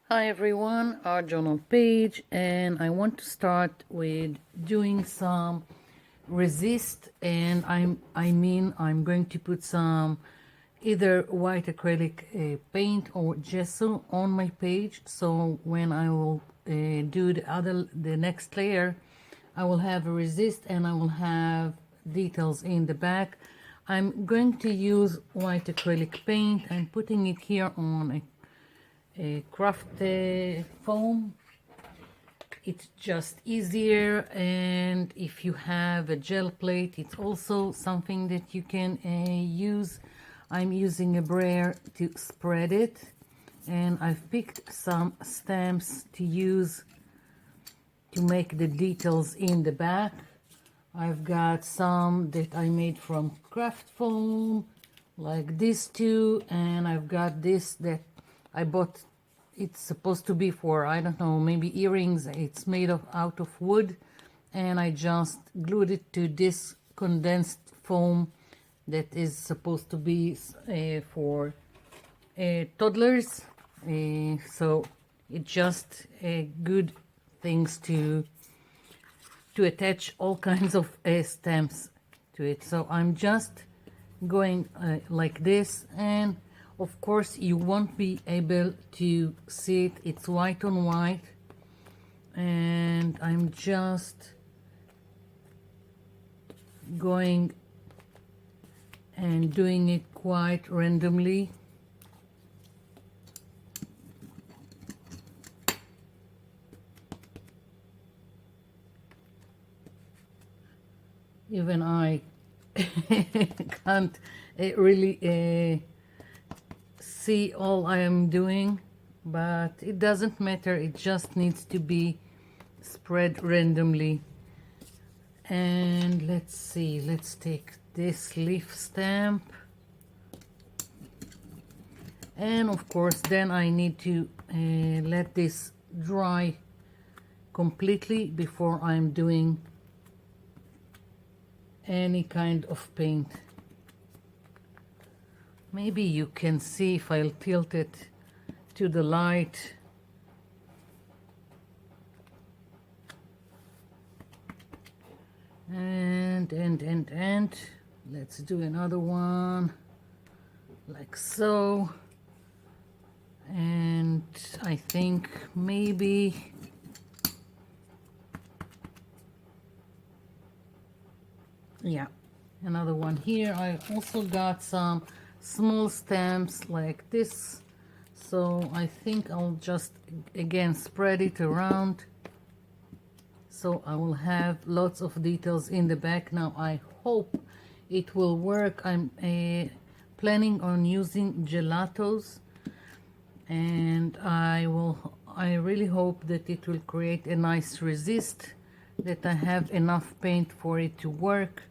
Hi everyone, our journal page, and I want to start with doing some resist, and I'm going to put some either white acrylic paint or gesso on my page, so when I will do the next layer, I will have a resist and I will have details in the back. I'm going to use white acrylic paint. I'm putting it here on a craft foam. It's just easier, and if you have a gel plate, it's also something that you can use. I'm using a brayer to spread it, and I've picked some stamps to use to make the details in the back. I've got some that I made from craft foam, like these two, and I've got this that I bought. It's supposed to be for, I don't know, maybe earrings. It's made out of wood, and I just glued it to this condensed foam that is supposed to be for toddlers. So it's just good things to attach all kinds of stamps to it. So I'm just going like this, and of course you won't be able to see it. It's white on white, and I'm just going and doing it quite randomly. Even I can't really see all I am doing, but it doesn't matter. It just needs to be spread randomly. And let's see, let's take this leaf stamp, and of course then I need to let this dry completely before I'm doing any kind of paint. Maybe you can see if I'll tilt it to the light. And let's do another one like so. And I think maybe yeah, another one here. I also got some small stamps like this, so I think I'll just again spread it around, so I will have lots of details in the back. Now I hope it will work. I'm planning on using Gelatos, and I really hope that it will create a nice resist, that I have enough paint for it to work,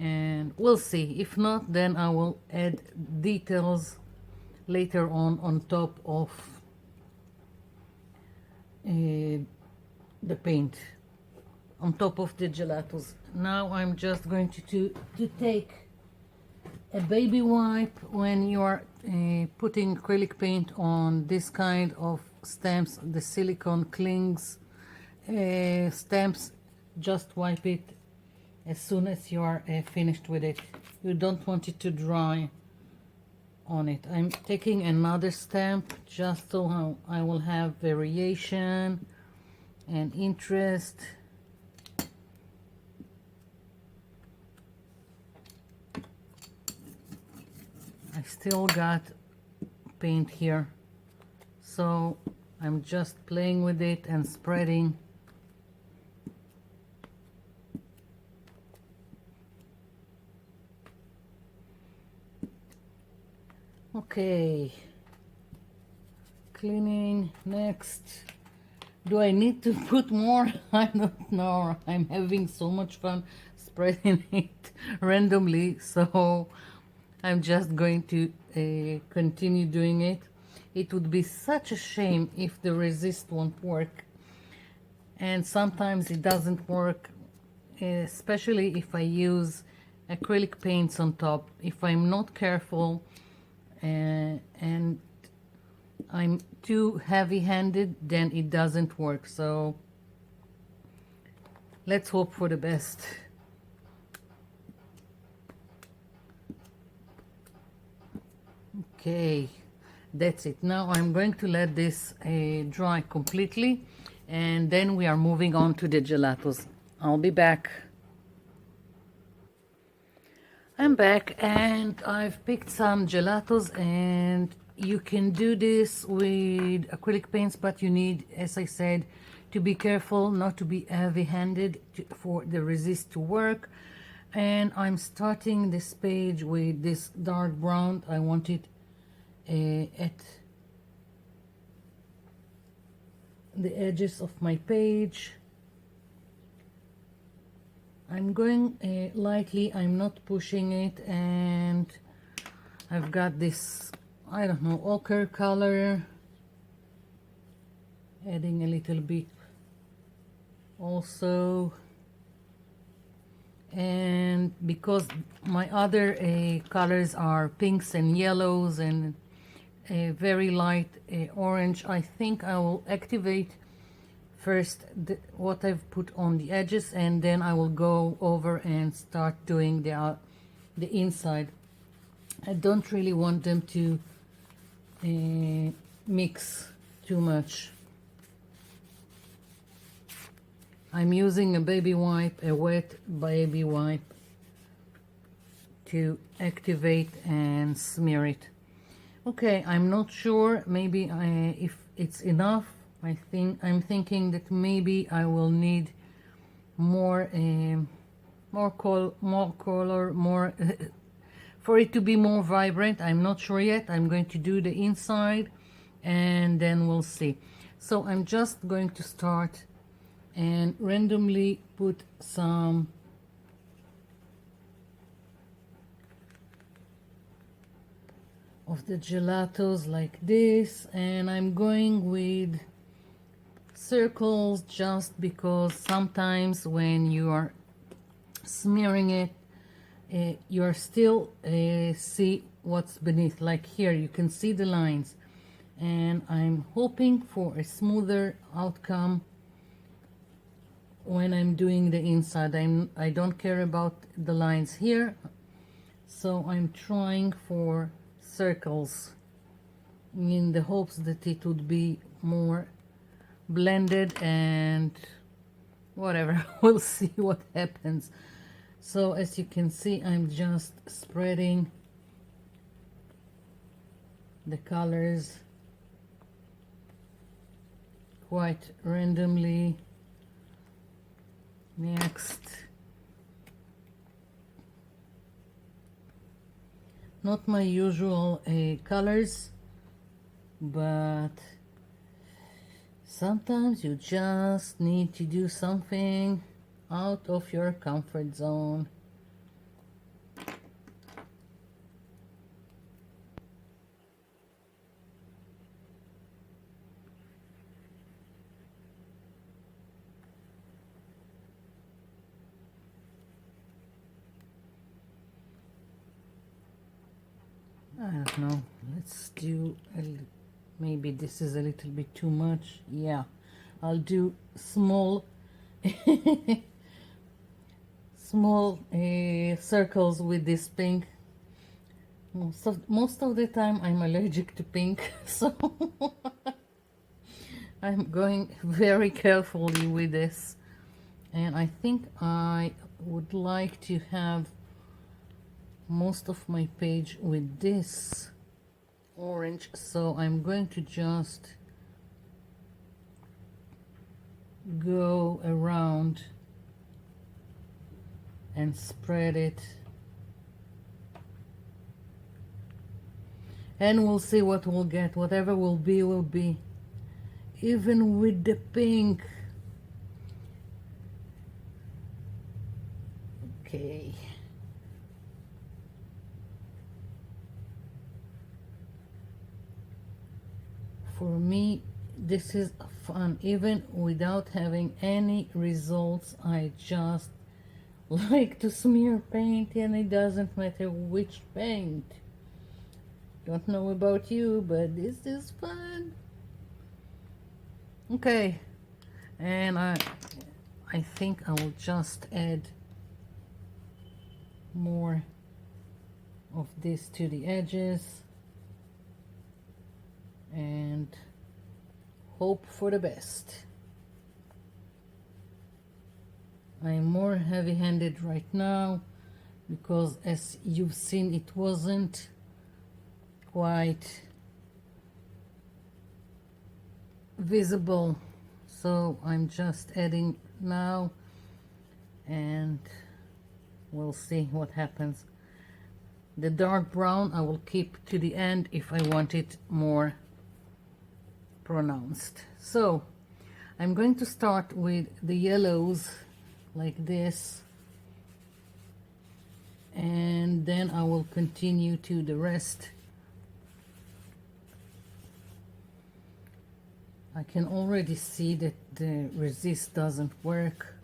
and we'll see. If not, then I will add details later on top of the paint, on top of the Gelatos. Now I'm just going to take a baby wipe. When you are putting acrylic paint on this kind of stamps, the silicone clings stamps, just wipe it as soon as you are finished with it. You don't want it to dry on it. I'm taking another stamp just so I will have variation and interest. I still got paint here, so I'm just playing with it and spreading. Okay, cleaning next. Do I need to put more? I don't know. I'm having so much fun spreading it randomly, so I'm just going to continue doing it. It would be such a shame if the resist won't work, and sometimes it doesn't work, especially if I use acrylic paints on top. If I'm not careful and I'm too heavy-handed, then it doesn't work. So let's hope for the best. Okay, that's it. Now I'm going to let this dry completely, and then we are moving on to the gelatos. I'll be back. I'm back and I've picked some gelatos, and you can do this with acrylic paints, but you need, as I said, to be careful not to be heavy-handed for the resist to work. And I'm starting this page with this dark brown. I want it at the edges of my page. I'm going lightly, I'm not pushing it, and I've got this, I don't know, ochre color, adding a little bit also. And because my other colors are pinks and yellows and a very light orange, I think I will activate first what I've put on the edges, and then I will go over and start doing the inside. I don't really want them to mix too much. I'm using a baby wipe, a wet baby wipe, to activate and smear it. Okay, I'm not sure, maybe if it's enough. I'm thinking that maybe I will need more color, more for it to be more vibrant. I'm not sure yet. I'm going to do the inside and then we'll see. So I'm just going to start and randomly put some of the gelatos like this, and I'm going with circles just because sometimes when you are smearing it, you're still see what's beneath. Like here you can see the lines, and I'm hoping for a smoother outcome when I'm doing the inside. I don't care about the lines here, so I'm trying for circles in the hopes that it would be more blended, and whatever, we'll see what happens. So as you can see, I'm just spreading the colors quite randomly. Next, not my usual colors, but sometimes you just need to do something out of your comfort zone. I don't know, let's do maybe this is a little bit too much. Yeah, I'll do small small circles with this pink. Most of the time I'm allergic to pink, so I'm going very carefully with this. And I think I would like to have most of my page with this orange, so I'm going to just go around and spread it, and we'll see what we'll get. Whatever will be, even with the pink. Okay. For me, this is fun. Even without having any results, I just like to smear paint, and it doesn't matter which paint. Don't know about you, but this is fun. Okay, and I think I will just add more of this to the edges and hope for the best. I'm more heavy-handed right now because, as you've seen, it wasn't quite visible, so I'm just adding now and we'll see what happens. The dark brown I will keep to the end if I want it more pronounced. So I'm going to start with the yellows like this, and then I will continue to the rest. I can already see that the resist doesn't work.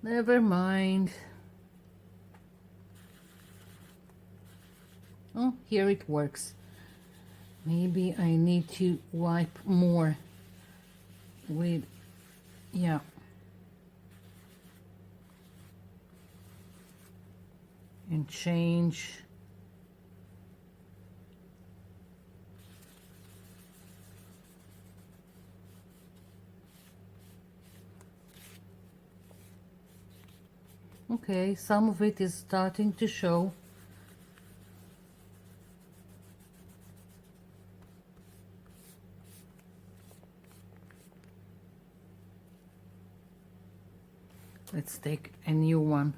Never mind. Oh, here it works. Maybe I need to wipe more with, yeah. And change. Okay, some of it is starting to show. Let's take a new one.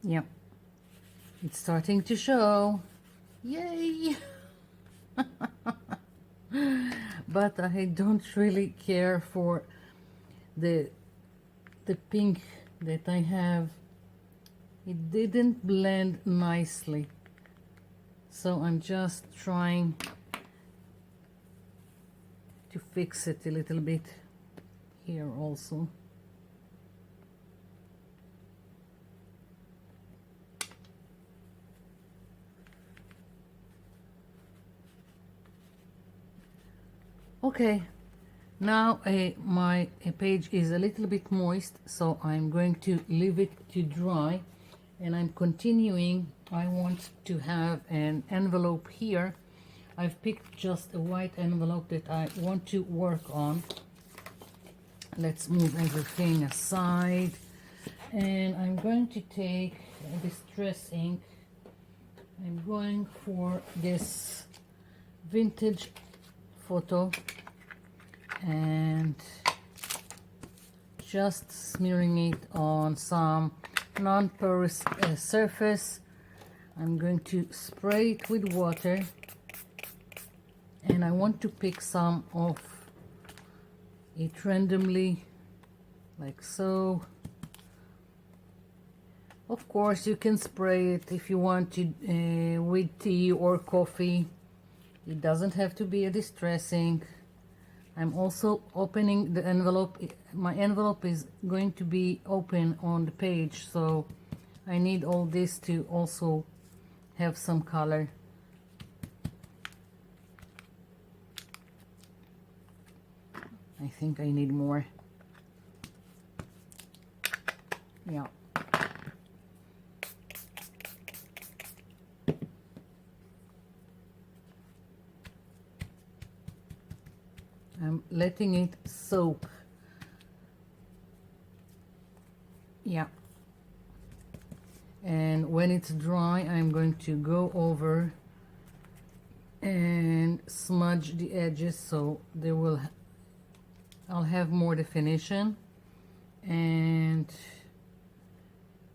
Yep, it's starting to show. Yay! But I don't really care for the pink that I have. It didn't blend nicely, so I'm just trying to fix it a little bit here also. Okay, now my page is a little bit moist, so I'm going to leave it to dry, and I'm continuing. I want to have an envelope here. I've picked just a white envelope that I want to work on. Let's move everything aside, and I'm going to take distress ink. I'm going for this vintage photo and just smearing it on some non-porous surface. I'm going to spray it with water, and I want to pick some of it randomly, like so. Of course, you can spray it if you want to with tea or coffee. It doesn't have to be a distressing. I'm also opening the envelope. My envelope is going to be open on the page, so I need all this to also have some color. I think I need more. Yeah. I'm letting it soak. Yeah. And when it's dry, I'm going to go over and smudge the edges so they will, I'll have more definition. And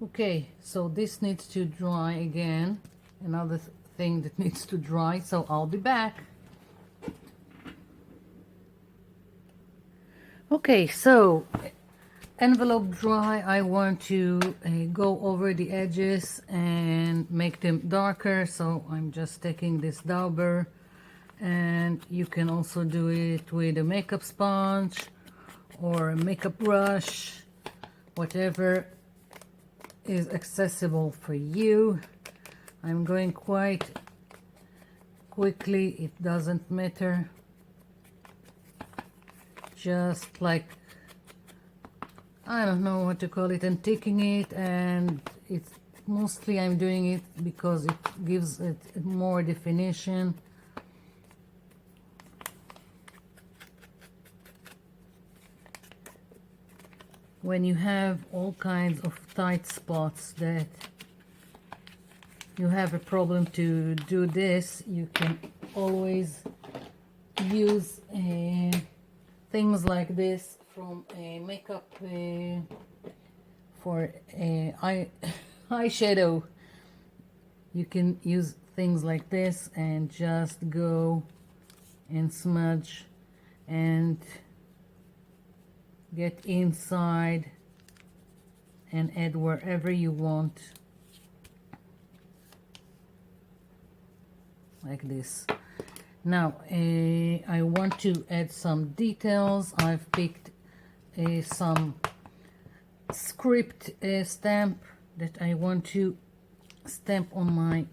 okay, so this needs to dry again. Another thing that needs to dry, so I'll be back. Okay, so envelope dry, I want to go over the edges and make them darker, so I'm just taking this dauber, and you can also do it with a makeup sponge or a makeup brush, whatever is accessible for you. I'm going quite quickly, it doesn't matter, just like, I don't know what to call it, and taking it, and it's mostly I'm doing it because it gives it more definition. When you have all kinds of tight spots that you have a problem to do this, you can always use things like this from a makeup for eyeshadow. You can use things like this and just go and smudge and get inside and add wherever you want, like this. Now I want to add some details. I've picked some script stamp that I want to stamp on my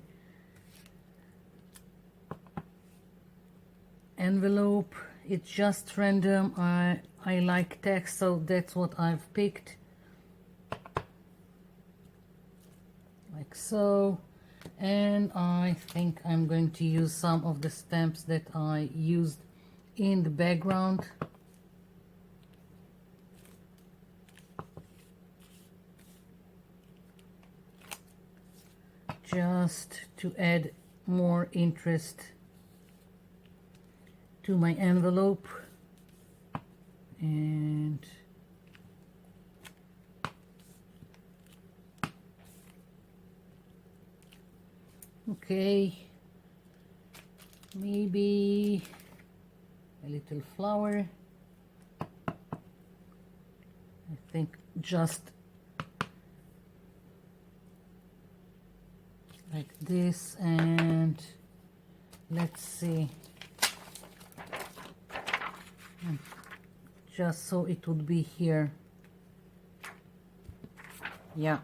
envelope. It's just random. I like text, so that's what I've picked, like so. And I think I'm going to use some of the stamps that I used in the background. Just to add more interest to my envelope. And okay, maybe a little flower. I think just like this, and let's see, just so it would be here. Yeah.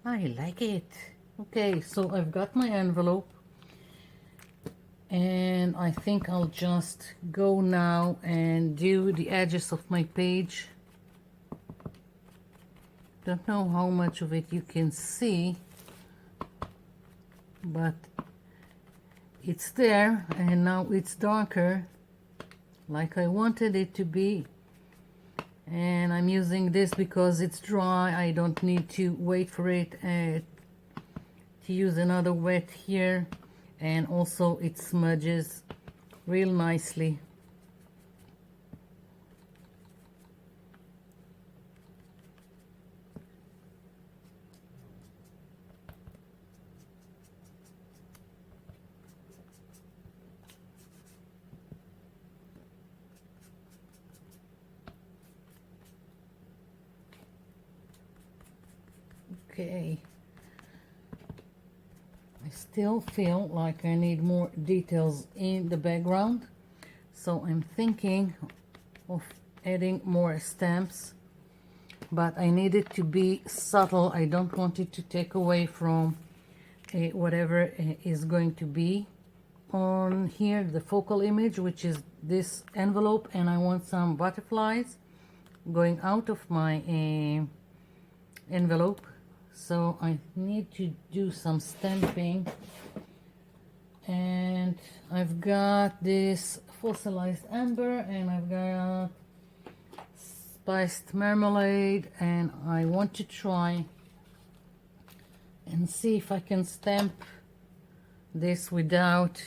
I like it. Okay, so I've got my envelope, and I think I'll just go now and do the edges of my page. Don't know how much of it you can see, but it's there, and now it's darker like I wanted it to be. And I'm using this because it's dry. I don't need to wait for it to use another wet here, and also it smudges real nicely. Okay, I still feel like I need more details in the background, so I'm thinking of adding more stamps, but I need it to be subtle. I don't want it to take away from whatever is going to be on here, the focal image, which is this envelope. And I want some butterflies going out of my envelope. So I need to do some stamping, and I've got this fossilized amber, and I've got spiced marmalade, and I want to try and see if I can stamp this without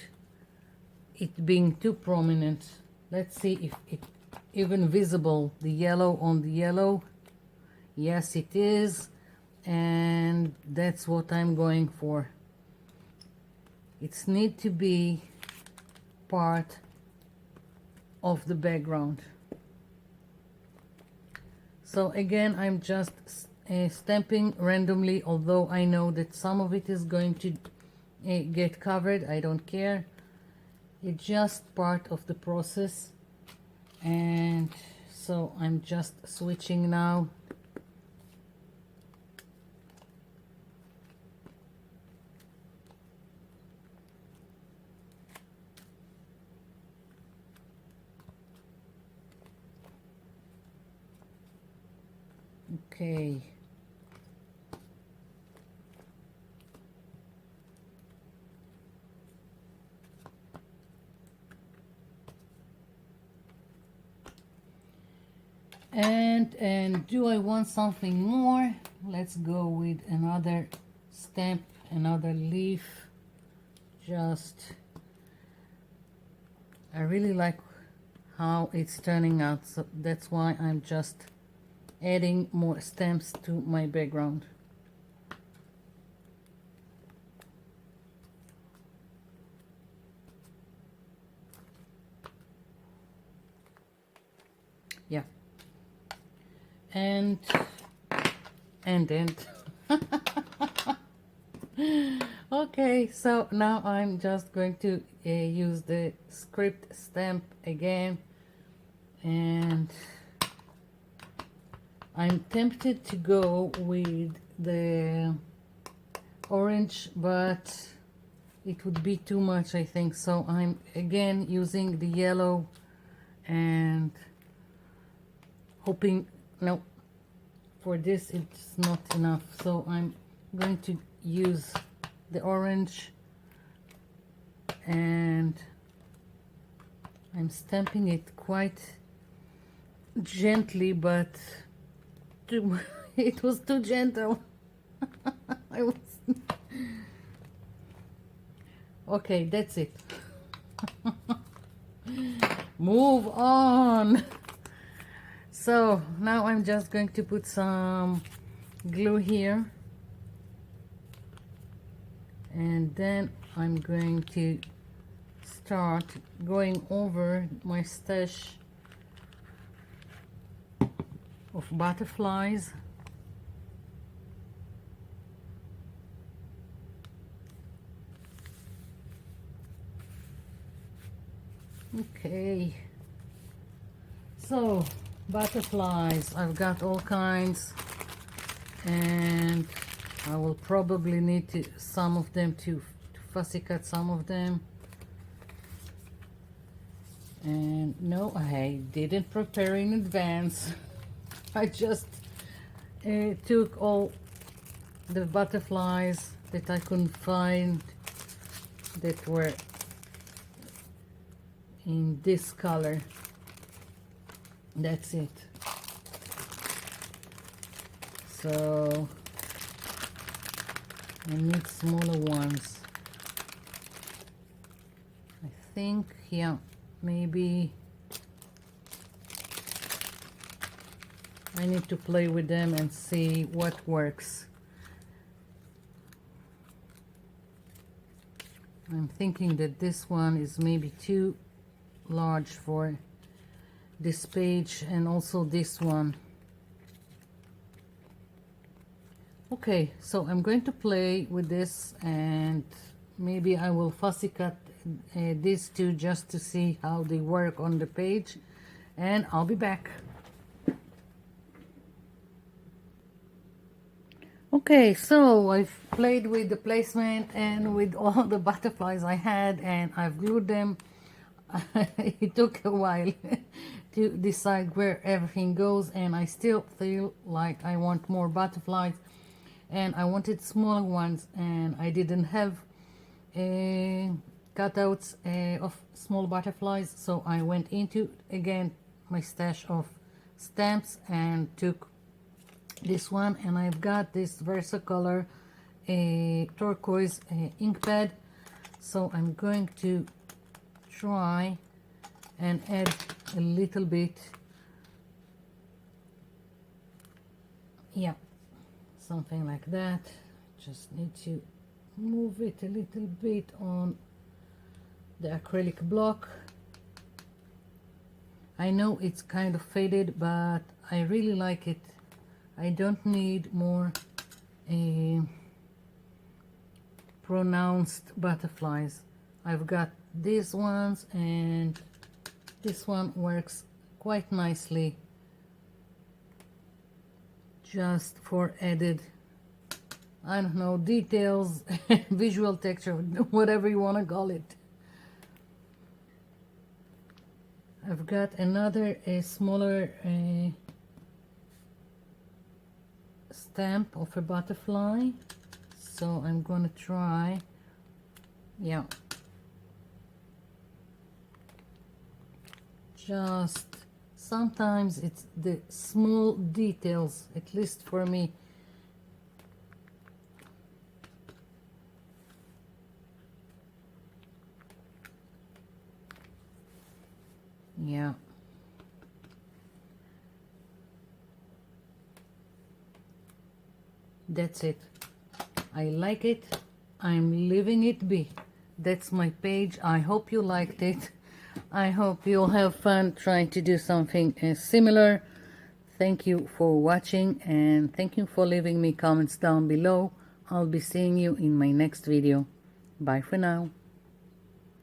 it being too prominent. Let's see if it's even visible, the yellow on the yellow. Yes, it is. And that's what I'm going for. It needs to be part of the background. So again, I'm just stamping randomly, although I know that some of it is going to get covered. I don't care. It's just part of the process. And so I'm just switching now. Okay. And do I want something more? Let's go with another stamp, another leaf. Just, I really like how it's turning out, so that's why I'm just adding more stamps to my background. Yeah. And okay, so now I'm just going to use the script stamp again, and I'm tempted to go with the orange, but it would be too much, I think. So I'm again using the yellow and hoping, no, for this it's not enough. So I'm going to use the orange and I'm stamping it quite gently, but it was too gentle. I was okay, that's it. Move on. So now I'm just going to put some glue here, and then I'm going to start going over my stash of butterflies. Okay, so butterflies, I've got all kinds, and I will probably need to some of them to fussy cut some of them. And no, I didn't prepare in advance. I just took all the butterflies that I couldn't find that were in this color. That's it. So I need smaller ones. I think, yeah, maybe I need to play with them and see what works. I'm thinking that this one is maybe too large for this page, and also this one. Okay, so I'm going to play with this, and maybe I will fussy cut these two just to see how they work on the page, and I'll be back. Okay, so I've played with the placement and with all the butterflies I had, and I've glued them. It took a while to decide where everything goes, and I still feel like I want more butterflies, and I wanted smaller ones, and I didn't have cutouts of small butterflies, so I went into again my stash of stamps and took this one, and I've got this Versacolor turquoise ink pad, so I'm going to try and add a little bit, yeah, something like that. Just need to move it a little bit on the acrylic block. I know it's kind of faded, but I really like it. I don't need more pronounced butterflies. I've got these ones, and this one works quite nicely just for added, I don't know, details, visual texture, whatever you want to call it. I've got another smaller stamp of a butterfly, so I'm gonna try, yeah, just sometimes it's the small details, at least for me. Yeah. That's it. I like it. I'm leaving it be. That's my page. I hope you liked it. I hope you'll have fun trying to do something similar. Thank you for watching, and thank you for leaving me comments down below. I'll be seeing you in my next video. Bye for now.